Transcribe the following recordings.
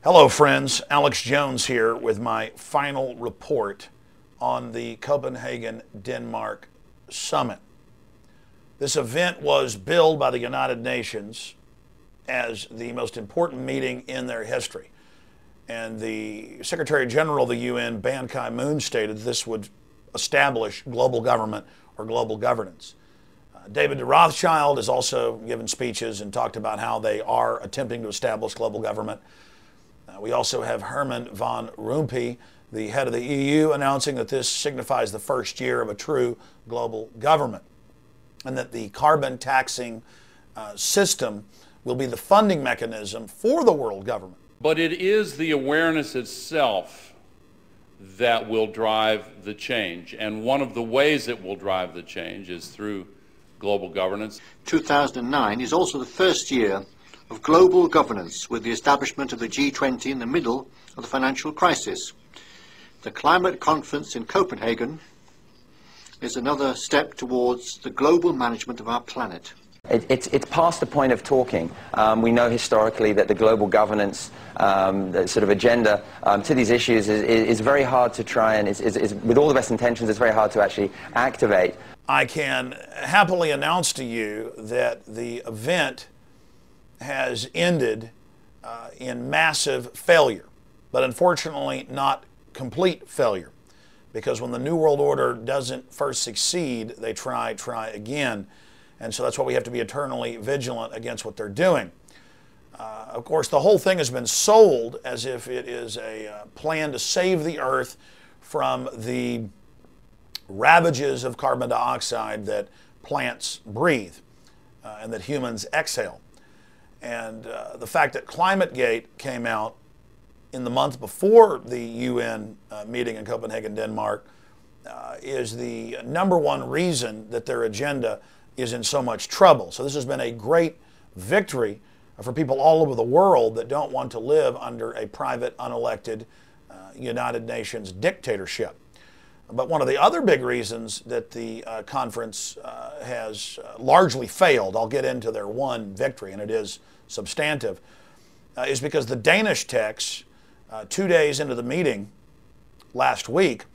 Hello friends, Alex Jones here with my final report on the Copenhagen, Denmark summit. This event was billed by the United Nations as the most important meeting in their history. And the Secretary General of the UN, Ban Ki-moon, stated this would establish global government or global governance. David de Rothschild has also given speeches and talked about how they are attempting to establish global government. We also have Herman van Rompuy, the head of the EU, announcing that this signifies the first year of a true global government, and that the carbon taxing system will be the funding mechanism for the world government. But it is the awareness itself that will drive the change, and one of the ways it will drive the change is through global governance. 2009 is also the first year of global governance, with the establishment of the G20 in the middle of the financial crisis. The climate conference in Copenhagen is another step towards the global management of our planet. It's past the point of talking. We know historically that the global governance the sort of agenda to these issues is very hard to try and, with all the best intentions, it's very hard to actually activate. I can happily announce to you that the event has ended in massive failure, but unfortunately not complete failure, because when the New World Order doesn't first succeed, they try again. And so that's why we have to be eternally vigilant against what they're doing. Of course, the whole thing has been sold as if it is a plan to save the earth from the ravages of carbon dioxide that plants breathe and that humans exhale. And the fact that ClimateGate came out in the month before the UN meeting in Copenhagen, Denmark, is the #1 reason that their agenda is in so much trouble. So this has been a great victory for people all over the world that don't want to live under a private, unelected United Nations dictatorship. But one of the other big reasons that the conference has largely failed, I'll get into their one victory, and it is substantive, is because the Danish text, 2 days into the meeting last week,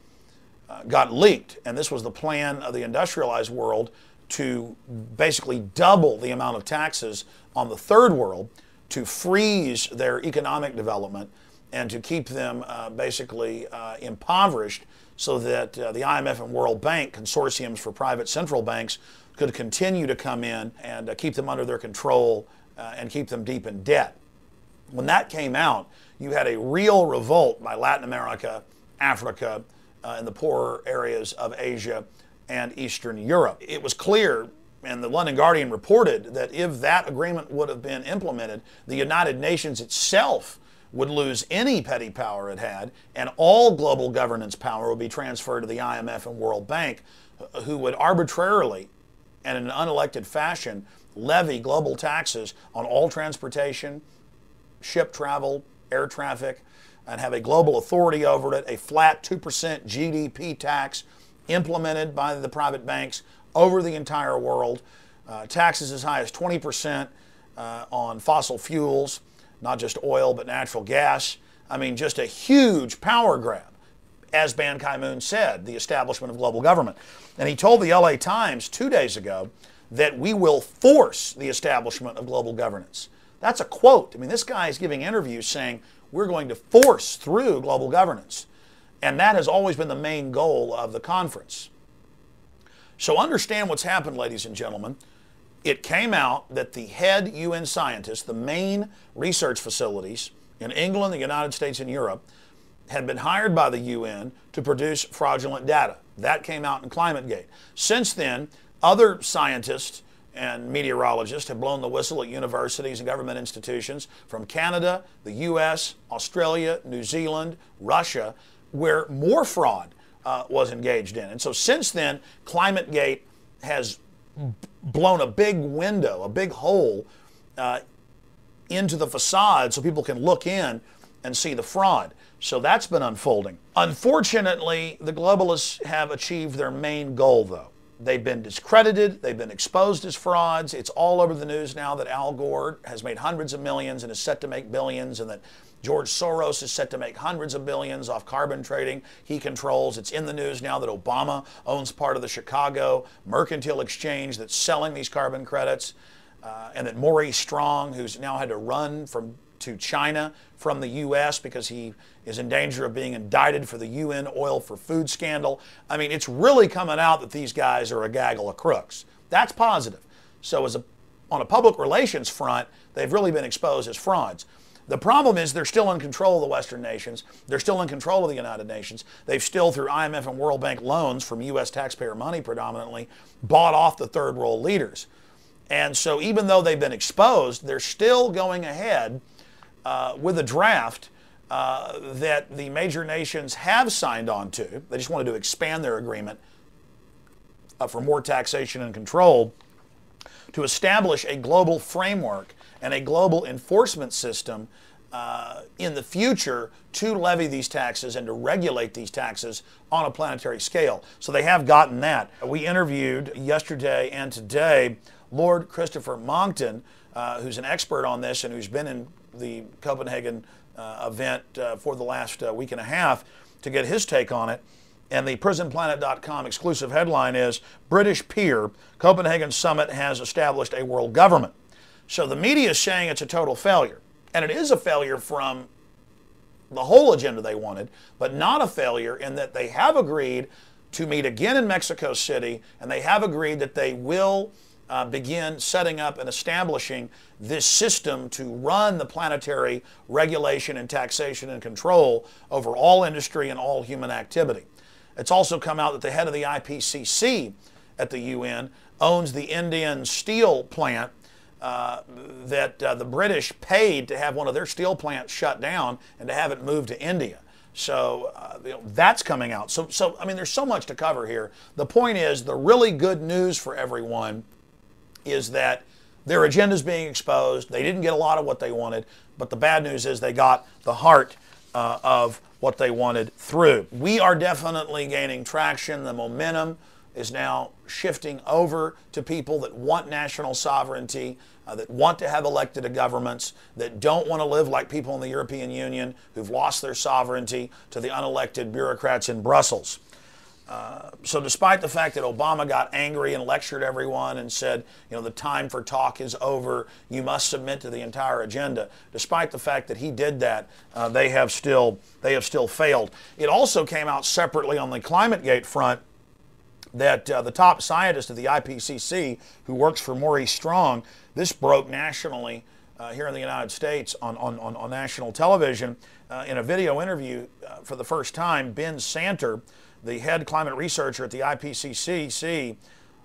got leaked. And this was the plan of the industrialized world to basically double the amount of taxes on the third world, to freeze their economic development, and to keep them basically impoverished, so that the IMF and World Bank, consortiums for private central banks, could continue to come in and keep them under their control and keep them deep in debt. When that came out, you had a real revolt by Latin America, Africa, and the poorer areas of Asia and Eastern Europe. It was clear, and the London Guardian reported, that if that agreement would have been implemented, the United Nations itself would lose any petty power it had, and all global governance power would be transferred to the IMF and World Bank, who would arbitrarily and in an unelected fashion levy global taxes on all transportation, ship travel, air traffic, and have a global authority over it, a flat 2% GDP tax implemented by the private banks over the entire world, taxes as high as 20% on fossil fuels, not just oil, but natural gas. I mean, just a huge power grab, as Ban Ki-moon said, the establishment of global government. And he told the LA Times 2 days ago that we will force the establishment of global governance. That's a quote. I mean, this guy is giving interviews saying we're going to force through global governance. And that has always been the main goal of the conference. So understand what's happened, ladies and gentlemen. It came out that the head UN scientists, the main research facilities in England, the United States, and Europe, had been hired by the UN to produce fraudulent data. That came out in ClimateGate. Since then, other scientists and meteorologists have blown the whistle at universities and government institutions from Canada, the US, Australia, New Zealand, Russia, where more fraud was engaged in. And so since then, ClimateGate has blown a big window, a big hole into the facade so people can look in and see the fraud. So that's been unfolding. Unfortunately, the globalists have achieved their main goal, though. They've been discredited, they've been exposed as frauds. It's all over the news now that Al Gore has made hundreds of millions and is set to make billions, and that George Soros is set to make hundreds of billions off carbon trading he controls. It's in the news now that Obama owns part of the Chicago Mercantile Exchange that's selling these carbon credits, and that Maurice Strong, who's now had to run to China from the U.S. because he is in danger of being indicted for the UN oil for food scandal. I mean, it's really coming out that these guys are a gaggle of crooks. That's positive. So on a public relations front, they've really been exposed as frauds. The problem is they're still in control of the Western nations. They're still in control of the United Nations. They've still, through IMF and World Bank loans from U.S. taxpayer money predominantly, bought off the third world leaders. And so even though they've been exposed, they're still going ahead with a draft that the major nations have signed on to. They just wanted to expand their agreement for more taxation and control, to establish a global framework and a global enforcement system in the future to levy these taxes and to regulate these taxes on a planetary scale. So they have gotten that. We interviewed yesterday and today Lord Christopher Monckton, who's an expert on this and who's been in the Copenhagen event for the last week and a half, to get his take on it. And the PrisonPlanet.com exclusive headline is, British peer, Copenhagen summit has established a world government. So the media is saying it's a total failure. And it is a failure from the whole agenda they wanted, but not a failure in that they have agreed to meet again in Mexico City, and they have agreed that they will begin setting up and establishing this system to run the planetary regulation and taxation and control over all industry and all human activity. It's also come out that the head of the IPCC at the UN owns the Indian steel plant that the British paid to have one of their steel plants shut down and to have it moved to India. So that's coming out. So I mean, there's so much to cover here. The point is, the really good news for everyone is that their agenda is being exposed. They didn't get a lot of what they wanted, but the bad news is they got the heart of what they wanted through. We are definitely gaining traction. The momentum is now shifting over to people that want national sovereignty, that want to have elected governments, that don't want to live like people in the European Union who've lost their sovereignty to the unelected bureaucrats in Brussels. So despite the fact that Obama got angry and lectured everyone and said, the time for talk is over, you must submit to the entire agenda, despite the fact that he did that, they have still failed. It also came out separately on the ClimateGate front that the top scientist of the IPCC, who works for Maurice Strong, this broke nationally here in the United States on national television in a video interview for the first time. Ben Santer, the head climate researcher at the IPCC,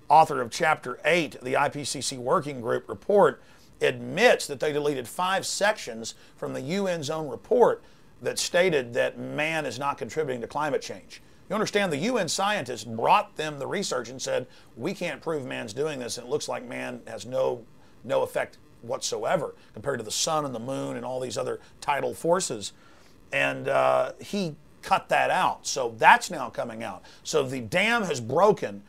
author of Chapter 8 of the IPCC Working Group report, admits that they deleted 5 sections from the UN's own report that stated that man is not contributing to climate change. You understand, the UN scientists brought them the research and said, we can't prove man's doing this, and it looks like man has no effect whatsoever compared to the sun and the moon and all these other tidal forces. And he cut that out. So that's now coming out. So the dam has broken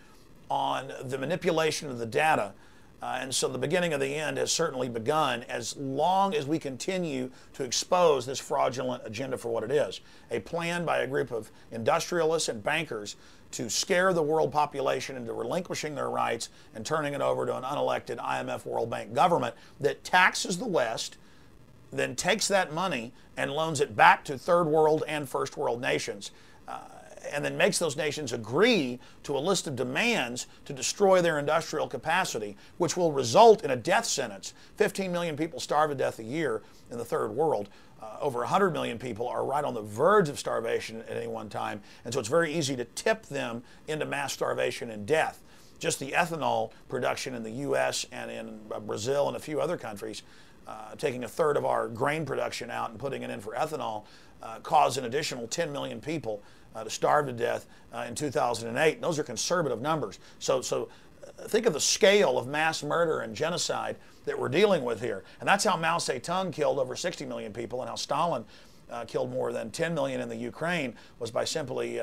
on the manipulation of the data. And so the beginning of the end has certainly begun, as long as we continue to expose this fraudulent agenda for what it is. A plan by a group of industrialists and bankers to scare the world population into relinquishing their rights and turning it over to an unelected IMF World Bank government that taxes the West, then takes that money and loans it back to third world and first world nations, and then makes those nations agree to a list of demands to destroy their industrial capacity, which will result in a death sentence. 15 million people starve to death a year in the third world. Over 100 million people are right on the verge of starvation at any one time, and so it's very easy to tip them into mass starvation and death. Just the ethanol production in the U.S. and in Brazil and a few other countries, taking a third of our grain production out and putting it in for ethanol, caused an additional 10 million people to starve to death in 2008. And those are conservative numbers. So think of the scale of mass murder and genocide that we're dealing with here. And that's how Mao Zedong killed over 60 million people, and how Stalin killed more than 10 million in the Ukraine, was by simply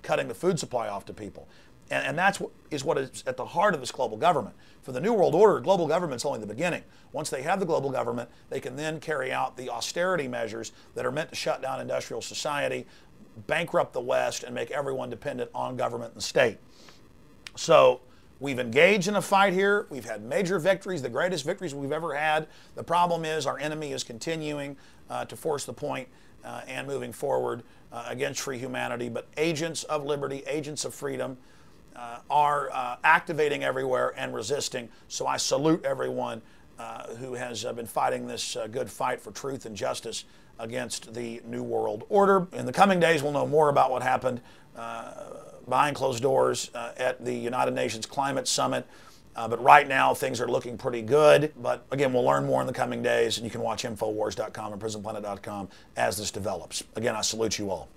cutting the food supply off to people. And that's what is at the heart of this global government. For the New World Order, global government's only the beginning. Once they have the global government, they can then carry out the austerity measures that are meant to shut down industrial society, bankrupt the West, and make everyone dependent on government and state. So we've engaged in a fight here. We've had major victories, the greatest victories we've ever had. The problem is our enemy is continuing to force the point and moving forward against free humanity. But agents of liberty, agents of freedom are activating everywhere and resisting. So I salute everyone who has been fighting this good fight for truth and justice against the New World Order. In the coming days, we'll know more about what happened behind closed doors at the United Nations Climate Summit. But right now, things are looking pretty good. But again, we'll learn more in the coming days, and you can watch Infowars.com and PrisonPlanet.com as this develops. Again, I salute you all.